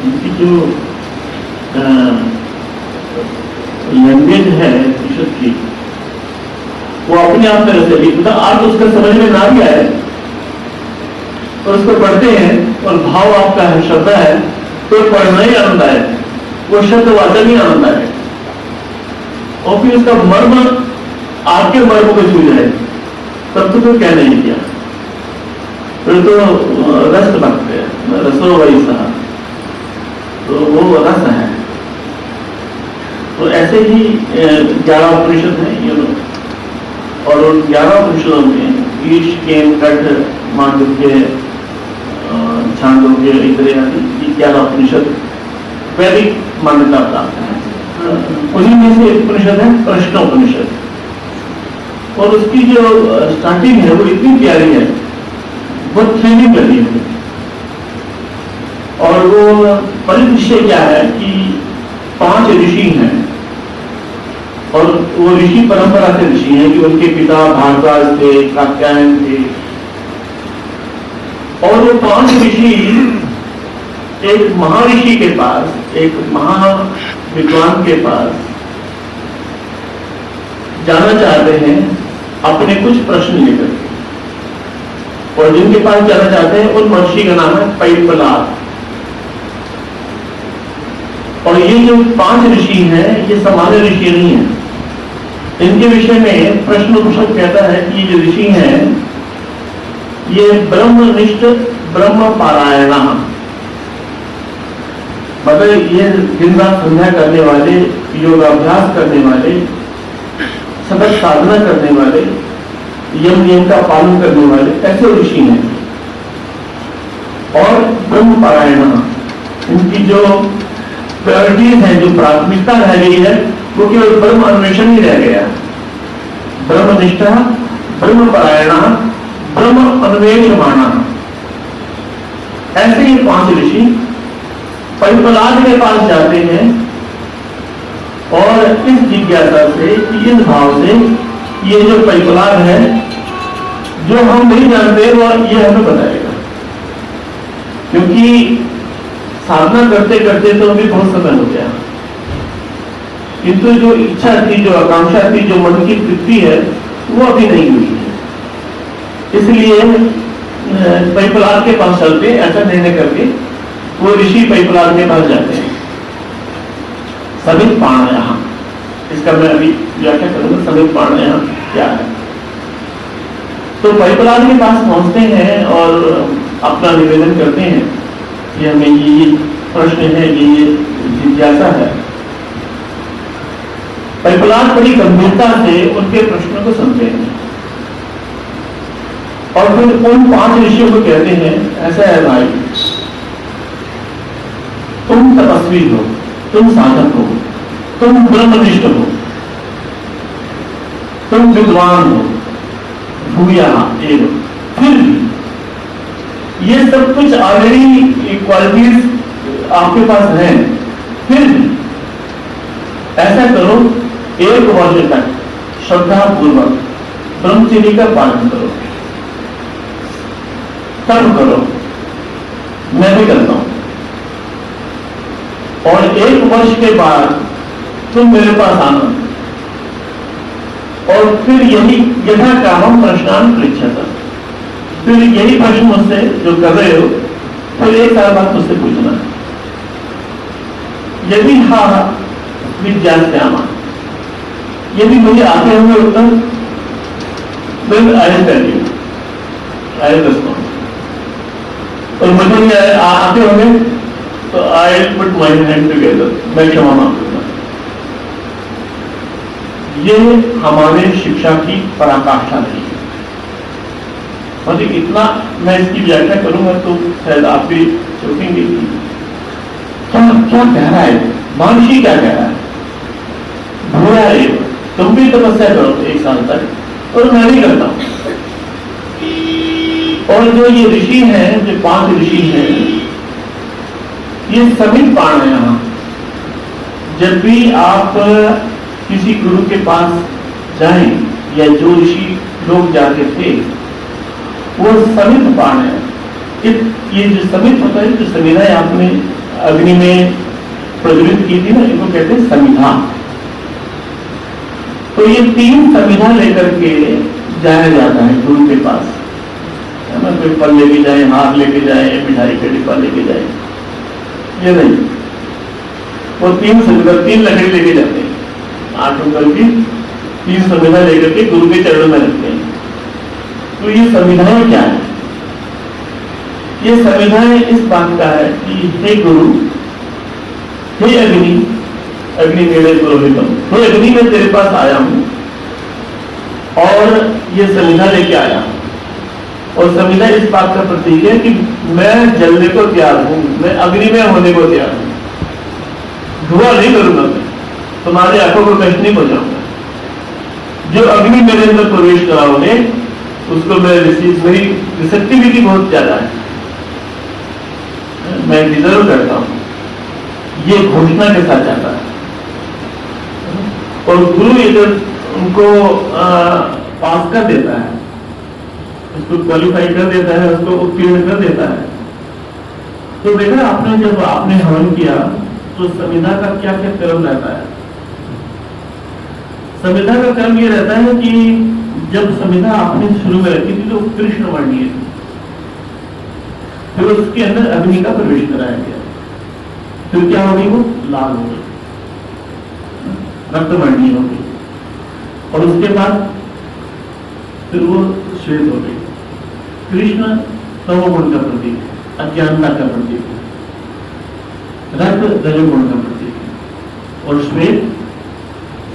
इनकी जो लैंग्वेज है उपनिषद की, वो अपने आप तरह से लिखता, आप उसका समझ में ना भी आए और उसको पढ़ते हैं और भाव आपका है, श्रद्धा है, तो पढ़ना ही आनंद आए, वो शब्द वाचन ही आनंद आए, और फिर उसका मर्म आपके मर्म को छू जाए, तब तो क्या नहीं किया, फिर तो रस लगते हैं, रसो वही सहा, तो वो रस है। तो ऐसे ही 11 उपनिषद हैं ये लोग, और उन 11 उपनिषदों में ईश, केन, कठ, मांडव्य, छांदोग्य इत्यादि 11 उपनिषद वैदिक मान्यता प्राप्त है। उन्हीं में से एक उपनिषद है प्रश्नोपनिषद, और उसकी जो स्टार्टिंग है वो इतनी प्यारी है, बहुत थ्रिलिंग लगी है। और वो परिदृश्य क्या है कि 5 ऋषि हैं, और वो ऋषि परंपरा से ऋषि हैं कि उनके पिता भारद्वाज थे, कात्यायन थे, और वो 5 ऋषि एक महर्षि के पास, एक महाविद्वान के पास जाना चाहते हैं अपने कुछ प्रश्न लेकर, और जिनके पास जाना चाहते हैं उन महर्षि का नाम है पैपलाद। और ये जो 5 ऋषि हैं ये सामान्य ऋषि नहीं है, इनके विषय में प्रश्नोपनिषद कहता है कि ये जो ऋषि हैं ये ब्रह्मनिष्ठ ब्रह्म पारायण, मतलब ये दिन रात संध्या करने वाले, योगाभ्यास करने वाले, सतत साधना करने वाले, यम नियम का पालन करने वाले ऐसे ऋषि हैं। और ब्रह्म पारायण, इनकी जो प्रायोरिटीज है, जो प्राथमिकता रह गई है, वो केवल ब्रह्म अन्वेषण ही रह गया। ब्रह्मनिष्ठा ब्रह्म पारायण ब्रह्म अन्वेषमाणा, ऐसे ही 5 ऋषि पैपलाद के पास जाते हैं, और इस जिज्ञासा से, इस भाव से, ये जो पैपलाद है जो हम नहीं जानते वो ये हमें बताएगा, क्योंकि साधना करते करते तो अभी बहुत समय हो गया, किंतु जो इच्छा थी, जो आकांक्षा थी, जो मन की तृप्ति है वो अभी नहीं हुई है। इसलिए पैपलाद के पास चलते, ऐसा निर्णय करके वो ऋषि पैपलाद के पास जाते हैं। समित प्राणायाम, इसका मैं अभी व्याख्या करूंगा, समित प्राणायाम क्या है। तो पैपलाद के पास पहुंचते हैं और अपना निवेदन करते हैं कि हमें ये प्रश्न है, ये जिज्ञासा है। पैपलाद बड़ी गंभीरता से उनके प्रश्नों को सुनते हैं, और फिर उन 5 ऋषियों को कहते हैं, ऐसा है भाई, तुम तपस्वी हो, तुम साधक हो, तुम ब्रह्मनिष्ठ हो, तुम विद्वान हो, भूया एव, फिर भी ये सब कुछ ऑलरेडी क्वालिटीज आपके पास हैं, फिर भी ऐसा करो, 1 वर्ष तक श्रद्धा पूर्वक ब्रह्मचर्य का पालन करो, तब करो, मैं भी करता हूं, और 1 वर्ष के बाद तुम मेरे पास आना, और फिर यही यथा कामम प्रश्नान पृच्छता, फिर यही प्रश्न मुझसे जो कर रहे हो, फिर 1 साल बाद मुझसे पूछना। यदि हा विज्ञास्यामा, यदि मुझे आते होंगे उत्तर, then I will tell you, I will respond। और मुझे नहीं आते होंगे तो I will put my hand together, मैं क्षमा मांगूंगा। ये हमारे शिक्षा की पराकाष्ठा नहीं है। और इतना मैं इसकी व्याख्या करूंगा तो शायद आप भी सोचेंगे कि क्या कह रहा है, महर्षि क्या कह रहा है, भूया है, तुम भी तपस्या करो 1 साल तक, और मैं भी करता हूं। और जो ये ऋषि हैं, जो 5 ऋषि हैं, ये समित प्राणायाम, जब भी आप किसी गुरु के पास जाएं, या जो ऋषि लोग जाते थे, वो समित प्राणायाम, ये जो समित होता है, जो संविधान आपने अग्नि में प्रज्वलित की थी ना, इनको कहते हैं समिधा। तो ये 3 समिधा लेकर के जाया जाता है गुरु के पास, है ना। कोई फल लेके जाए, हार लेके जाए, मिठाई का डिब्बा लेके जाए, ये नहीं। वो 3 समिधा, 3 लकड़ी लेके जाते हैं, 8 अंगल की 3 समिधा लेकर के गुरु के चरणों में रखते हैं। तो ये समिधाएं क्या है? ये समिधाएं इस बात का है कि हे गुरु, हे अग्नि, अग्नि मेरे पुरोहितम, तो अग्नि में तेरे पास आया हूं और ये समिधा लेके आया हूं। और समिधा इस बात का प्रतीक है कि मैं जलने को तैयार हूं, मैं अग्नि में होने को तैयार हूं। धुआं नहीं करूंगा मैं, तुम्हारे आंखों को कष्ट नहीं पहुंचाऊंगा। जो अग्नि मेरे अंदर प्रवेश कराओगे उसको मैं मेरी रिसेप्टिविटी बहुत ज्यादा है, मैं डिजर्व करता हूं, ये घोषणा के साथ जाता है। और गुरु इधर उनको पास कर देता है, उसको क्वालिफाई कर देता है, उसको उत्तीर्ण कर देता है। तो देखा आपने, जब आपने हवन किया तो समिधा का क्या क्या क्रम रहता है? समिधा का क्रम ये रहता है कि जब समिधा आपने शुरू में रखी थी तो कृष्ण वर्णीय थी, फिर उसके अंदर अग्नि का प्रवेश कराया गया, फिर क्या हो गई? वो लाल हो गई, रक्तवर्णीय हो गई, और उसके बाद फिर वो श्वेत हो गई। कृष्ण तमोगुण का प्रतीक है, अज्ञानता का प्रतीक है, रक्त रजोगुण का प्रतीक है, और श्वेत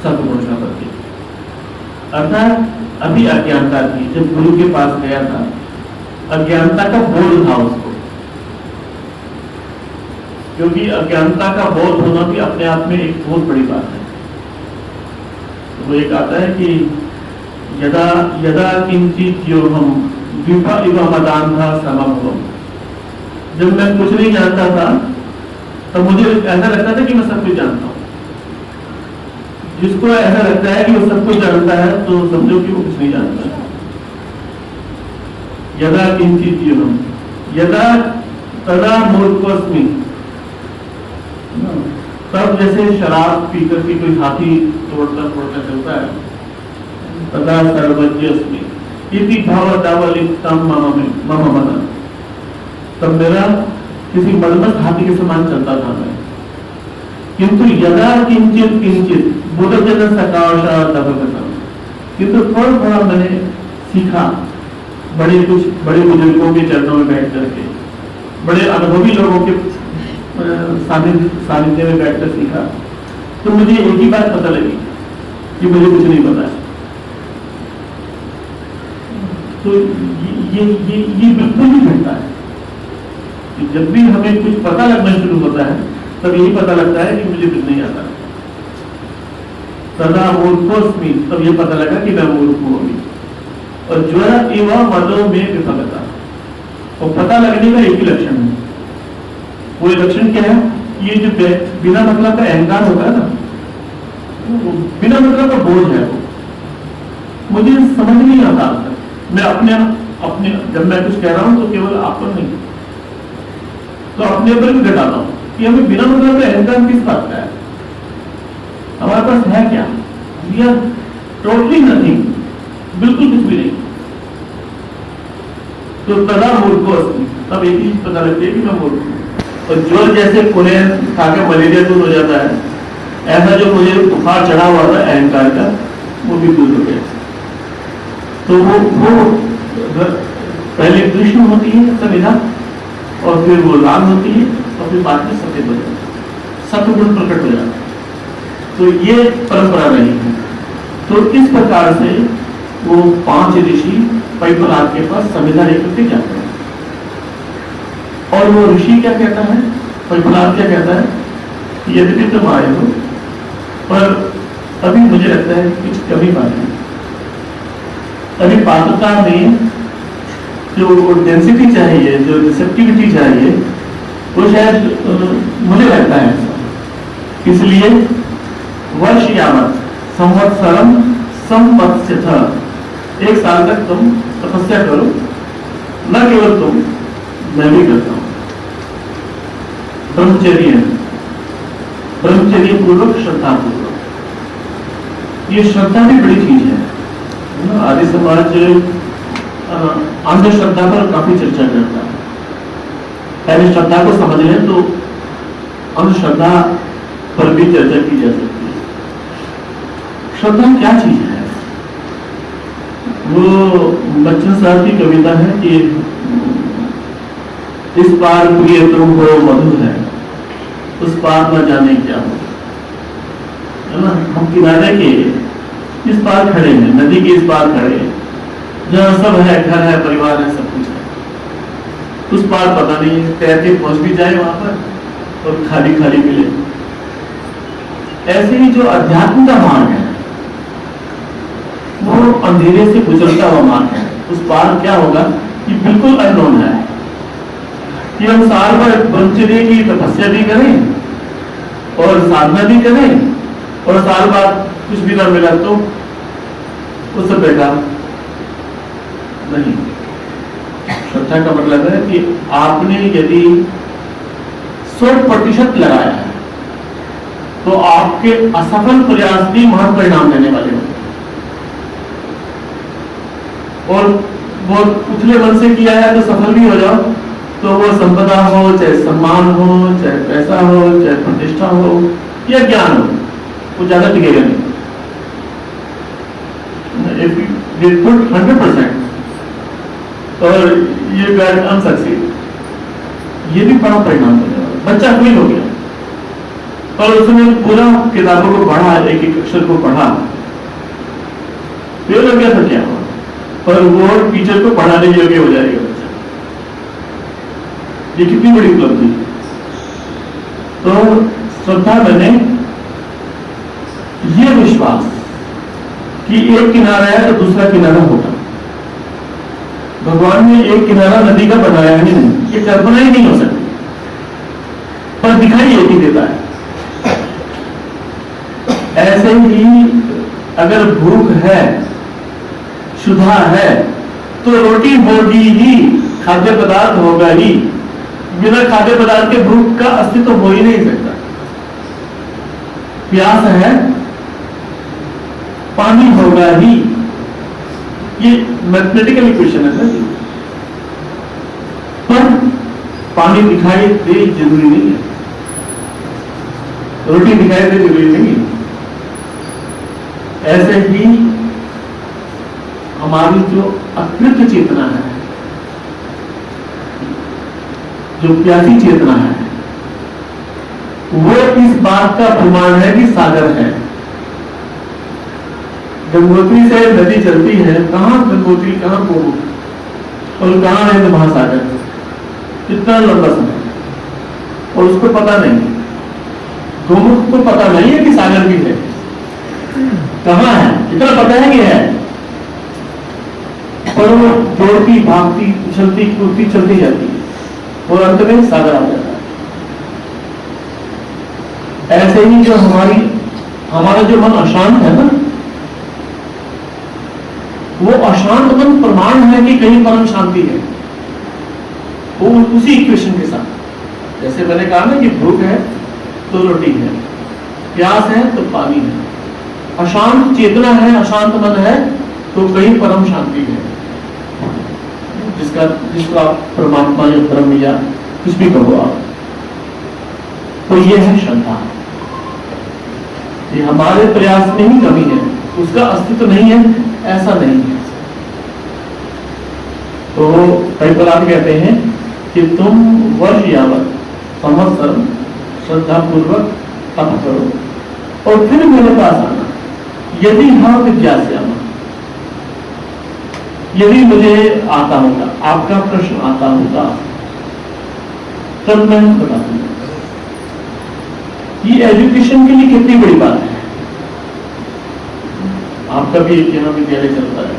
सत्वगुण का प्रतीक है। अर्थात अभी अज्ञानता थी, जब गुरु के पास गया था अज्ञानता का बोध था उसको, क्योंकि अज्ञानता का बोध होना भी अपने आप में एक बहुत बड़ी बात है। तो वो एक आता है कि यदा यदा किंचित योगम विभा इव मदांधा समभवम, जब मैं कुछ नहीं जानता था तब मुझे ऐसा लगता था कि मैं सब कुछ जानता हूं। जिसको ऐसा लगता है कि वो सब कुछ जानता है तो समझो कि वो कुछ नहीं जानता है। यदा किंचित योगम यदा तदा मूर्खोस्मि, तब जैसे शराब पीकर के कोई हाथी तोड़ता चलता है, तदा सर्वज्ञस्मि इति भावदावलिप्तम मम मन, तब मेरा किसी मदमस्त हाथी के समान चलता था मैं। किंतु यदा किंचित किंचित बुद्धजन सकाशा तभगतम, किंतु थोड़ा थोड़ा मैंने सीखा, बड़े बुजुर्गों के चरणों में बैठ करके, बड़े अनुभवी लोगों के सानिध्य में बैठकर सीखा, तो मुझे एक ही बात पता लगी कि मुझे कुछ नहीं पता है। तो ये बिल्कुल ही घटता है कि जब भी हमें कुछ पता लगना शुरू होता है तब यही पता लगता है कि मुझे कुछ नहीं आता। तदा मूर्खोस्मि, तब ये पता लगा कि मैं मूर्ख हूं अभी। और ज्वर एवं मदों में विफलता, और पता लगने का एक ही लक्षण है। वो लक्षण क्या है? ये जो बिना मतलब का अहंकार होता है ना, बिना मतलब का बोझ है वो, मुझे समझ नहीं आता। मैं अपने जब मैं कुछ कह रहा हूं तो केवल आप पर नहीं, तो अपने ऊपर भी घटाता हूं कि हमें बिना मतलब का अहंकार किस बात का है, हमारे पास है क्या? वी आर टोटली नथिंग, बिल्कुल कुछ भी नहीं। तो तदा मूर्खोस्मि, तब एक ही पता लगती है कि मैं मूर्ख हूं। और ज्वर जैसे पुणे खाकर मलेरिया दूर हो जाता है, ऐसा जो मुझे बुखार चढ़ा हुआ था अहंकार का, वो भी दूर हो गया। तो वो पहले कृष्ण होती है संविधा, और फिर वो लाल होती है, और फिर बाद में सफेद हो जाता है, सत्वगुण प्रकट हो जाता है। तो ये परंपरा रही है। तो इस प्रकार से वो 5 ऋषि पैपलाद के पास संविधा लेकर के जाते हैं। और वो ऋषि क्या कहता है, पैपलाद क्या कहता है? यद्यपि तुम आए हो, पर अभी मुझे लगता है कुछ कमी बात है। अभी पात्रता में जो डेंसिटी चाहिए, जो रिसेप्टिविटी चाहिए, वो शायद मुझे लगता है ऐसा। इसलिए वर्ष यावत संवत्सरम संवत्स्यथ, 1 साल तक तुम तपस्या करो, न केवल तुम, मैं भी करता हूं। ब्रह्मचर्य, ब्रह्मचर्य पूर्वक, श्रद्धा पूर्वक। ये श्रद्धा भी बड़ी चीज है ना। आर्य समाज अंधश्रद्धा पर काफी चर्चा करता है। पहले श्रद्धा को समझ लें तो अंधश्रद्धा पर भी चर्चा की जा सकती है। श्रद्धा क्या चीज है? वो बच्चन साहब की कविता है कि इस पार प्रिय तुम हो मधु है, उस पार न जाने क्या हो, है ना। हम किनारे के इस पार खड़े हैं, नदी के इस पार खड़े हैं, जहाँ सब है, घर है, परिवार है, सब कुछ है। उस पार पता नहीं है, तैरते पहुंच भी जाए वहां पर और खाली खाली मिले। ऐसे ही जो अध्यात्म का मार्ग है वो अंधेरे से गुजरता हुआ मार्ग है। उस पार क्या होगा कि बिल्कुल अननोन है कि हम साल भर ब्रह्मचर्य की तपस्या भी करें और साधना भी करें और साल बाद कुछ भी ना मिला तो उससे बेकार नहीं। श्रद्धा का मतलब है कि आपने यदि 100% लगाया है तो आपके असफल प्रयास भी महत्व परिणाम देने वाले होंगे। और बहुत उथले मन से किया है तो सफल भी हो जाओ, तो वो संपदा हो, चाहे सम्मान हो, चाहे पैसा हो, चाहे प्रतिष्ठा हो या ज्ञान हो, वो ज्यादा टिकेगा नहीं। If you put 100% और ये गाइड अनसक्सीड, ये भी बड़ा परिणाम देने वाला। बच्चा फेल हो गया और उसने पूरा किताबों को पढ़ा, एक एक अक्षर को पढ़ा, फेल हो गया तो क्या हुआ? पर वो टीचर को पढ़ाने योग्य हो जाएगा बच्चा। ये कितनी बड़ी उपलब्धि। तो श्रद्धा मैंने ये विश्वास कि एक किनारा है तो दूसरा किनारा होगा। भगवान ने एक किनारा नदी का बनाया ही नहीं, ये कल्पना ही नहीं हो सकती, पर दिखाई एक ही देता है। ऐसे ही अगर भूख है, क्षुधा है, तो रोटी होगी ही, खाद्य पदार्थ होगा ही। बिना खाद्य पदार्थ के भूख का अस्तित्व हो ही नहीं सकता। प्यास है, पानी होगा ही। ये मैथमेटिकल इक्वेशन है ना। पर पानी दिखाई दे जरूरी नहीं है, रोटी दिखाई दे जरूरी नहीं है। ऐसे ही हमारी जो अकृत चेतना है, जो प्यासी चेतना है, वो इस बात का प्रमाण है कि सागर है। गंगोत्री से नदी चलती है, कहां गंगोत्री, कहां गोमुख और कहां है महासागर। इतना लंबा समय और उसको पता नहीं, गोमुख को पता नहीं है कि सागर भी है, कहां है, इतना पता है कि है, पर वो दौड़ती भागती उछलती कूदती चलती जाती है और अंत में सागर आ जाता है। ऐसे ही जो हमारा जो मन अशांत है ना, वो अशांत मन प्रमाण है कि कहीं परम शांति है। वो उसी इक्वेशन के साथ, जैसे मैंने कहा ना कि भूख है तो रोटी है, प्यास है तो पानी है, अशांत चेतना है, अशांत मन है तो कहीं परम शांति है, जिसको आप परमात्मा या ब्रह्म या कुछ भी कहो आप। तो ये है श्रद्धा। ये हमारे प्रयास में ही कमी है, उसका अस्तित्व नहीं है ऐसा नहीं है। तो कई बार आप कहते हैं कि तुम वर्ष यावत संवत्सर श्रद्धा पूर्वक तप करो और फिर मेरे पास आना। यदि हाँ विज्ञास्याम, यदि मुझे आता होगा, आपका प्रश्न आता होगा, तब मैं बता दूंगा। ये एजुकेशन के लिए कितनी बड़ी बात है। आपका भी एक यहाँ विद्यालय चलता है,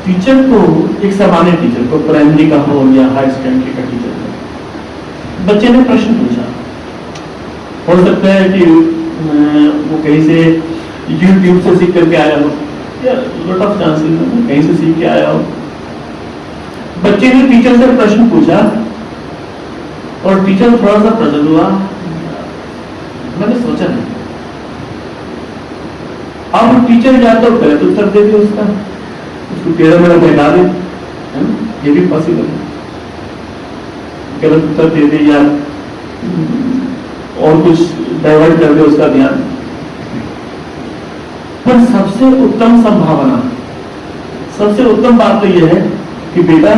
टीचर को, एक सामान्य टीचर को, प्राइमरी का हो या हायर सेकेंडरी का टीचर हो, बच्चे ने प्रश्न पूछा, हो सकता है कि वो कहीं से यूट्यूब से सीख करके आया हो या लॉट ऑफ चांसेस कहीं से सीख के आया हो। बच्चे ने टीचर से प्रश्न पूछा और टीचर थोड़ा सा पजल हुआ, मैंने सोचा नहीं। अब टीचर या तो गलत उत्तर दे दे, उसको टेढ़ा मेढ़ा बहला दे, है ना, ये भी पॉसिबल है। गलत उत्तर दे दे या और कुछ डाइवर्ट कर दे उसका ध्यान। पर सबसे उत्तम संभावना, सबसे उत्तम बात तो यह है कि बेटा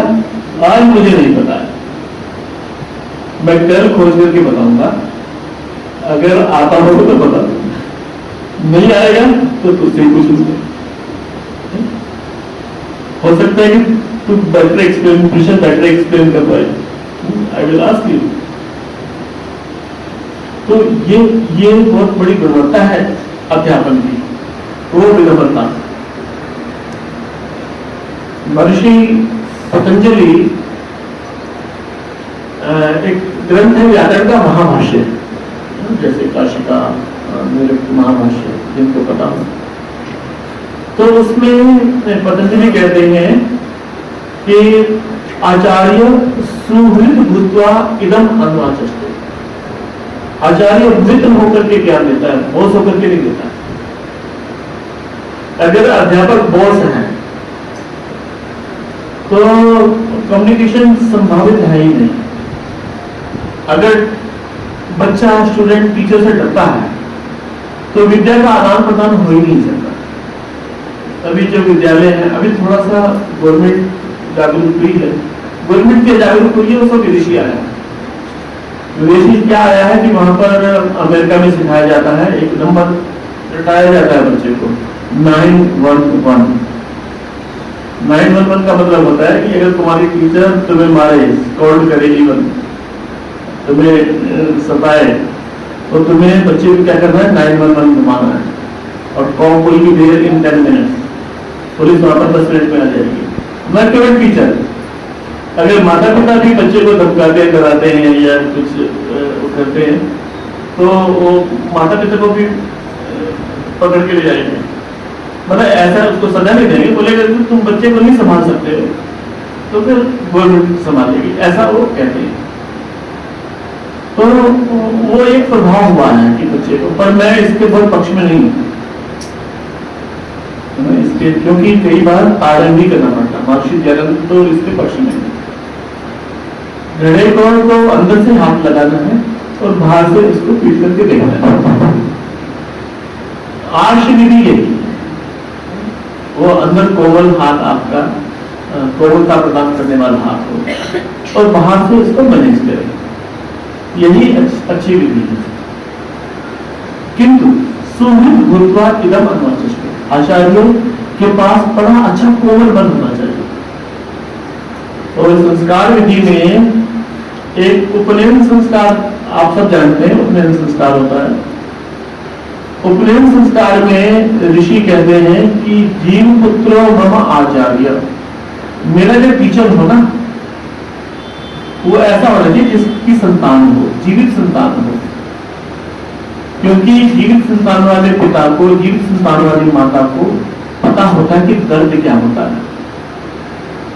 आज मुझे नहीं पता है, मैं कल खोज करके बताऊंगा, अगर आता हो तो बता दूंगा, नहीं आएगा तो तुझसे ही पूछूंगा। हो सकता है कि तू बेटर एक्सप्लेन कर पाए, आई विल आस्क यू। तो ये बहुत बड़ी गुणवत्ता है अध्यापन की, वो विनम्रता। महर्षि पतंजलि एक ग्रंथ है व्याकरण का महाभाष्य, जैसे काशिका, महाभाष्य जिनको पता हो, तो उसमें पतंजलि कहते हैं कि आचार्य सुहृद भूत्वा इदम अन्वाचष्टे। आचार्य मित्र होकर के ज्ञान देता है, बॉस होकर के नहीं देता है। अगर अध्यापक बॉस है तो कम्युनिकेशन संभावित है ही नहीं। अगर बच्चा स्टूडेंट टीचर से डरता है तो विद्या का आदान प्रदान हो ही नहीं सकता। अभी जो विद्यालय है, अभी थोड़ा सा गवर्नमेंट जागरूक हुई है, गवर्नमेंट के जागरूक हुई है, उसको विदेशी आया है। विदेशी क्या आया है कि वहां पर अमेरिका में सिखाया जाता है, एक नंबर रटाया जाता है बच्चे को, 911। 911 का मतलब होता है कि अगर तुम्हारी टीचर तुम्हें मारे, स्कॉल्ड करे, इवन तुम्हें सताए, तो तुम्हें बच्चे को क्या करना है, 911 घुमाना है, और call will be there in 10 minutes. Police वहां पर 10 मिनट में आ जाएगी। न केवल टीचर, अगर माता पिता भी बच्चे को धमकाते कराते हैं या कुछ करते हैं तो वो माता पिता को भी पकड़ के ले जाएंगे। मतलब ऐसा उसको सजा नहीं देंगे, बोलेगा तुम बच्चे को नहीं संभाल सकते हो तो फिर गवर्नमेंट संभालेगी, ऐसा वो कहते हैं। तो वो एक प्रभाव हुआ है कि बच्चे को, पर मैं इसके बहुत पक्ष में नहीं हूं इसके, क्योंकि कई बार आरएम भी करना पड़ता। महर्षि दयानंद तो इसके पक्ष में घड़े को अंदर से हाथ लगाना है और बाहर से इसको पीट करके देखना है। आर्ष विधि यही, वो अंदर कोमल हाथ, आपका कोमलता प्रदान करने वाला हाथ हो और बाहर से इसको मैनेज करें, यही अच्छी विधि है। किंतु सुहृद भूत्वा इदम अन्वाचष्टे, आचार्यों के पास बड़ा अच्छा कोमल मन होना चाहिए। और संस्कार विधि में एक उपनयन संस्कार, आप सब जानते हैं उपनयन संस्कार होता है। उपनयन संस्कार में ऋषि कहते हैं कि जीव पुत्रो मम आचार्य, मेरा जो टीचर हो ना वो ऐसा होना चाहिए जिसकी संतान हो, जीवित संतान हो। क्योंकि जीवित संतान वाले पिता को, जीवित संतान वाली माता को पता होता है कि दर्द क्या होता है,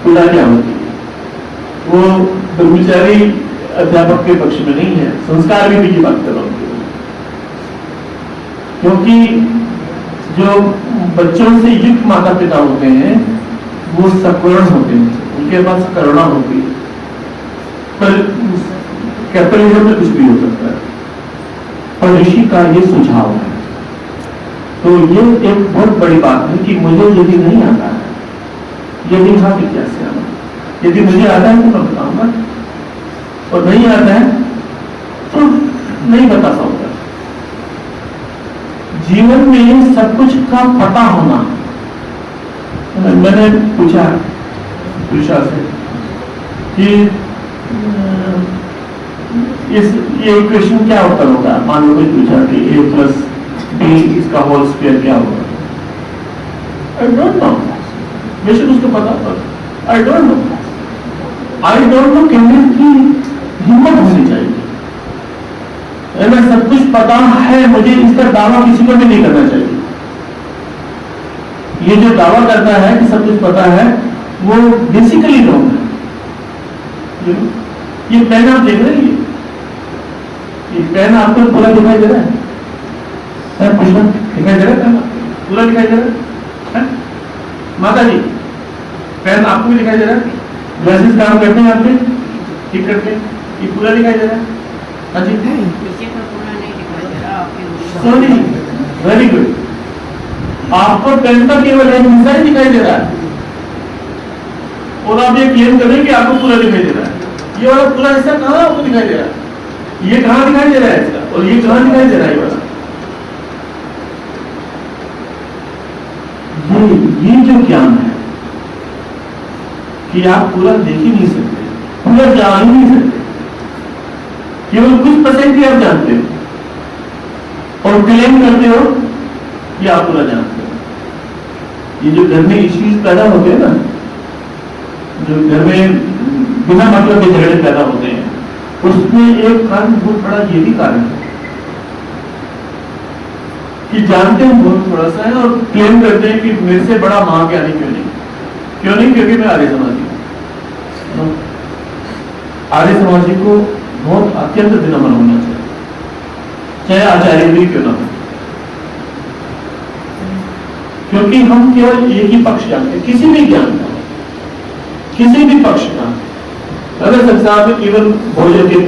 पीड़ा क्या होती है। वो ब्रह्मचारी अध्यापक के पक्ष में नहीं है, संस्कार विधि की बात कर रहा हूं। क्योंकि जो बच्चों से युक्त माता पिता होते हैं वो सकरुण होते हैं, उनके पास करुणा होती है, पर कैपिटलिज्म में कुछ भी हो सकता है। और ऋषि का ये सुझाव है, तो ये एक बहुत बड़ी बात है कि मुझे यदि नहीं आता है, यदि हाँ फिर कैसे आना, यदि मुझे आता है तो मैं बताऊंगा, और नहीं आता है तो नहीं बता पाऊंगा। जीवन में सब कुछ का पता होना। मैंने पूछा से कि ये इक्वेशन क्या उत्तर होगा, मान लो कोई पूछा कि a+b इसका होल स्क्वायर क्या होगा, आई डोंट नो, बेशक उसको पता होगा, आई डोंट नो कहने की हिम्मत होनी चाहिए। मैं सब कुछ पता है, मुझे इसका दावा किसी को भी नहीं करना चाहिए। ये जो दावा करता है कि सब कुछ पता है वो बेसिकली रॉन्ग है। ये पेन आप देख रहे हैं, आपको पूरा दिखाई दे रहा है? पूछना दिखाई दे रहा है? पूरा दिखाई दे रहा है? माता जी पेन आपको भी दिखाई दे रहा है? ग्लासेस काम करते हैं आपके ठीक करके? ये पूरा दिखाई दे रहा है? हाँ जी, सॉरी, वेरी गुड। आपको पेन का केवल एक हिस्सा ही दिखाई दे रहा है और आप ये क्लेम करें कि आपको पूरा दिखाई दे रहा है। ये वाला पूरा हिस्सा कहाँ आपको दिखाई दे रहा है? ये कहाँ दिखाई दे रहा है इसका, और ये कहाँ दिखाई दे रहा है ये वाला? ये जो ज्ञान है कि आप पूरा देख ही नहीं सकते, पूरा जान ही नहीं सकते, केवल कुछ परसेंट ही आप जानते हो और क्लेम करते हो कि आप पूरा जानते हो। ये जो घर में इश्यूज पैदा होते हैं ना, जो घर में बिना मतलब के झगड़े पैदा होते हैं, उसमें एक कारण बहुत बड़ा ये भी कारण है कि जानते हैं बहुत थोड़ा सा है और क्लेम करते हैं कि मेरे से बड़ा महाज्ञानी क्यों नहीं? क्यों नहीं? क्योंकि मैं आर्य समाजी हूं। आर्य समाजी को बहुत अत्यंत विनम्र होना चाहिए, चाहे आचार्य भी क्यों ना हो, क्योंकि हम केवल एक ही पक्ष जानते हैं, किसी भी ज्ञान का, किसी भी पक्ष का। अगर संसार में केवल भोजन के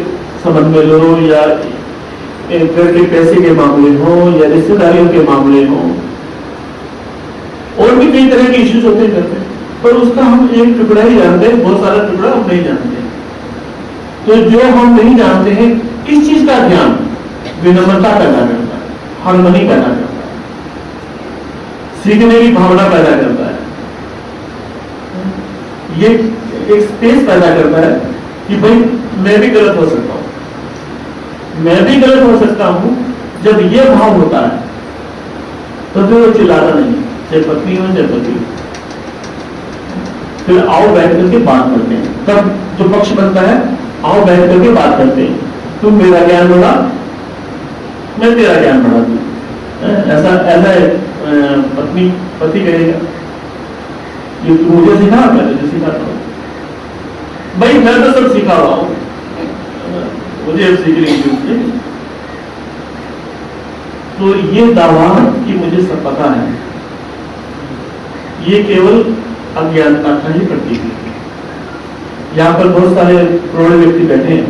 संबंध में लो या घर के पैसे के मामले हो या रिश्तेदारियों के मामले हो, और भी कई तरह के इश्यूज होते हैं घर में, पर उसका हम एक टुकड़ा ही जानते हैं, बहुत सारा टुकड़ा हम नहीं जानते। तो जो हम नहीं जानते हैं, किस चीज का ज्ञान विनम्रता पैदा करता है, हार्मनी पैदा करता है, सीखने की भावना पैदा करता है, ये एक स्पेस पैदा करता है कि भाई मैं भी गलत हो सकता हूं, मैं भी गलत हो सकता हूं। जब ये भाव होता है तो फिर वो चिल्लाना नहीं, चाहे पत्नी हो चाहे पति हो। फिर आओ बैठ करके बात करते हैं, तब जो पक्ष बनता है आओ बैठ करके बात करते हैं, तुम मेरा ज्ञान बढ़ा, मैं तेरा ज्ञान बढ़ा दूं। ऐसा ऐसा पत्नी पति कहेगा, ये तू मुझे सिखा, मैं तुझे सिखाता हूं। भाई मैं तो सब सिखा रहा हूं, मुझे अब सीखने की जरूरत है। तो ये दावा कि मुझे सब पता है, ये केवल अज्ञानता का ही प्रतीक है। यहां पर बहुत सारे करोड़ों व्यक्ति बैठे हैं,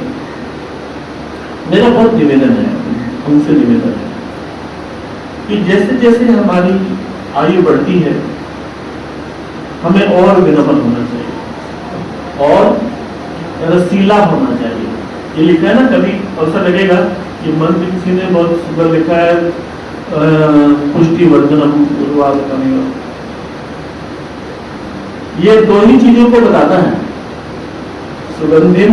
मेरा बहुत निवेदन है, उनसे निवेदन है कि जैसे जैसे हमारी आयु बढ़ती है, हमें और विनम्र होना चाहिए और रसीला होना चाहिए। ये लिखा है ना, कभी ऐसा लगेगा कि मंत्र किसी ने बहुत सुंदर लिखा है, पुष्टि वर्धनम उर्वारुकमेव। ये दो ही चीजों को बताता है, सुगंधिम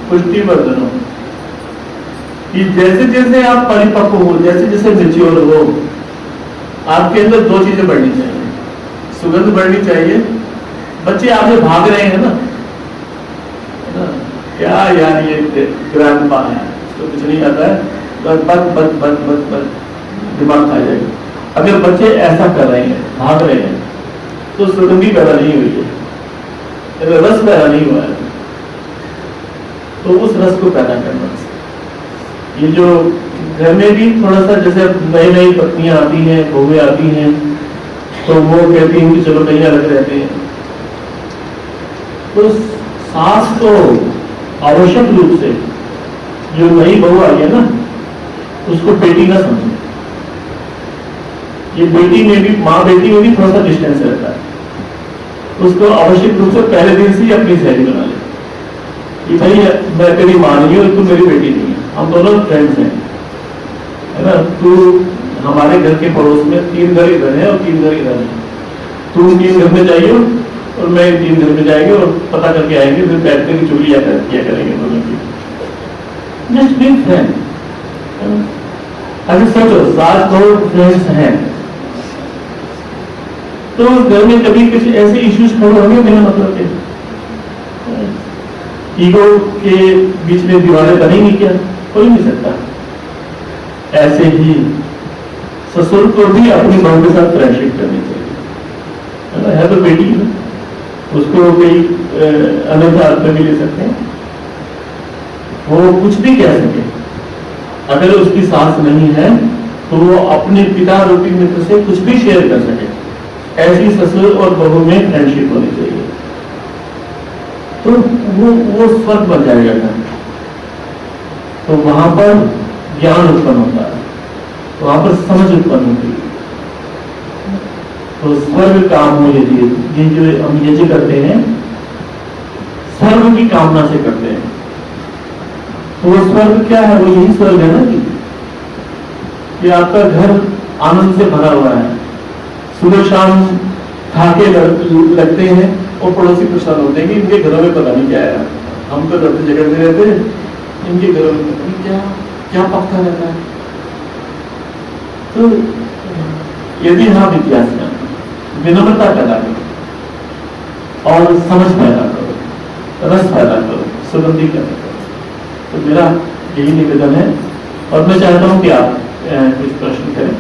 पुष्टि वर्धनम, कि जैसे जैसे आप परिपक्व हो, जैसे जैसे मैच्योर हो, आपके अंदर दो चीजें बढ़नी चाहिए, सुगंध बढ़नी चाहिए। बच्चे आपसे भाग रहे हैं ना, क्या यार ये ग्रैंडपा है, इसको कुछ नहीं आता है, बस बस बस बस बस बस दिमाग खा जाएगा। अगर बच्चे ऐसा कर रहे हैं, भाग रहे हैं, तो सुगंधी पैदा नहीं हुई है, अगर रस पैदा नहीं हुआ है, तो उस रस को पैदा करना। ये जो घर में भी थोड़ा सा, जैसे नई नई पत्नियां आती हैं, बहुएं आती हैं, तो वो कहती हैं कि चलो कहीं अलग रहते हैं, तो सास को आवश्यक रूप से जो नई बहू आई है ना, उसको बेटी ना समझे। ये बेटी में भी, माँ बेटी में भी थोड़ा सा डिस्टेंस रहता है, उसको आवश्यक रूप से पहले दिन से ही अपनी सहेली बना ले कि भाई मैं तेरी माँ नहीं हूं, तू मेरी बेटी नहीं है, हम दोनों फ्रेंड्स हैं, है ना। तू हमारे घर के पड़ोस में 3 घर इधर है और 3 घर इधर है, तुम 3 घर में जाइए और मैं 3 घर में जाएंगे और पता करके आएंगे, फिर बैठ कर चुगली किया करेंगे दोनों की। Just be friend. अगर सोचो 7 करोड़ फ्रेंड्स हैं, तो घर में कभी कुछ ऐसे इश्यूज खड़े होंगे बिना मतलब के, ईगो के बीच में दीवारें बनेंगी क्या? हो ही नहीं सकता। ऐसे ही ससुर को भी अपनी बहू के साथ फ्रेंडशिप करनी चाहिए, है तो बेटी है, उसको कोई अन्यथा अर्थ में भी ले सकते हैं, वो कुछ भी कह सके, अगर उसकी सास नहीं है तो वो अपने पिता रूपी मित्र से कुछ भी शेयर कर सके, ऐसी ससुर और बहू में फ्रेंडशिप होनी चाहिए, तो वो स्वर्ग बन जाएगा घर। तो वहां पर ज्ञान उत्पन्न होता है, तो वहां पर समझ उत्पन्न होती है। तो स्वर्ग काम हो यदि ये जो हम यज्ञ करते हैं स्वर्ग की कामना से करते हैं, तो वो स्वर्ग क्या है? वो यही स्वर्ग है ना कि आपका घर आनंद से भरा हुआ है, सुबह शाम खाके लगते हैं और पड़ोसी परेशान होते हैं कि इनके घरों में पता नहीं क्या है, हम तो डरते जगह में रहते हैं, इनके घरों में पता नहीं क्या क्या पकता रहता है। तो यदि आप इतिहास में विनम्रता पैदा करो और समझ पैदा करो, रस पैदा करो, सुगंधी पैदा करो, तो मेरा यही निवेदन है। और मैं चाहता हूं कि आप कुछ प्रश्न करें।